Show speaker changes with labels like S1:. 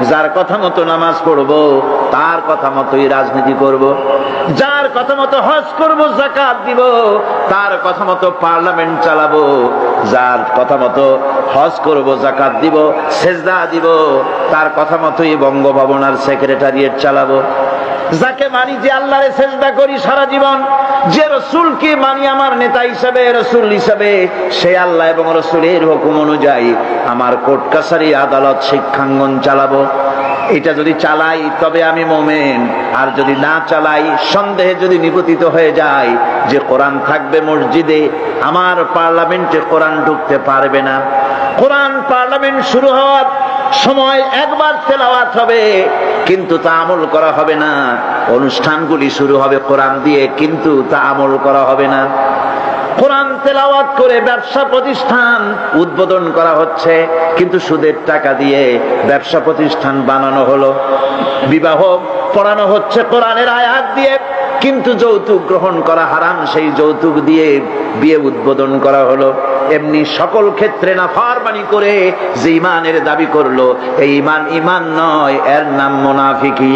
S1: যার কথা মতো নামাজ পড়বো তার কথা মতোই রাজনীতি করব, যার কথা মতো হজ করব, যাকাত দিব, তার কথা মতো পার্লামেন্ট চালাবো, যার কথা মতো হজ করব, যাকাত দিব, সেজদা দিব, তার কথা মতোই বঙ্গভবন আর সেক্রেটারিয়েট চালাবো। যাকে মানি, যে আল্লাহরে সেজদা করি সারা জীবন, যে রসুলকে মানি আমার নেতা হিসাবে, রসুল হিসাবে, সে আল্লাহ এবং রসুলের হুকুম অনুযায়ী আমার কোর্ট কাছারি আদালত শিক্ষাঙ্গন চালাবো। এটা যদি চালাই তবে আমি মুমিন, আর যদি না চালাই, সন্দেহে যদি নিপতিত হয়ে যায় যে কোরআন থাকবে মসজিদে, আমার পার্লামেন্টে কোরআন ঢুকতে পারবে না। কোরআন পার্লামেন্ট শুরু হওয়ার সময় একবার তেলাওয়াত হবে, কিন্তু তা আমল করা হবে না। অনুষ্ঠানগুলি শুরু হবে কোরআন দিয়ে, কিন্তু তা আমল করা হবে না। কোরআন তেলাওয়াত করে ব্যবসা প্রতিষ্ঠান উদ্বোধন করা হচ্ছে, কিন্তু সুদের টাকা দিয়ে ব্যবসা প্রতিষ্ঠান বানানো হলো। বিবাহ পড়ানো হচ্ছে কোরআনের আয়াত দিয়ে, কিন্তু যৌতুক গ্রহণ করা হারাম, সেই যৌতুক দিয়ে বিয়ে উদ্বোধন করা হলো। এমনি সকল ক্ষেত্রে নাফরমানি করে যে ঈমানের দাবি করলো, এই ঈমান ঈমান নয়, এর নাম মুনাফিকি।